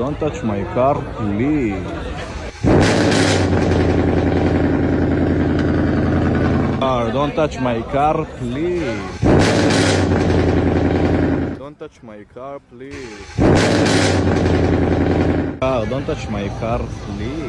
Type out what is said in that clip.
don't touch my car, please. Car, don't touch my car, please. Don't touch my car, please. Car, don't touch my car, please.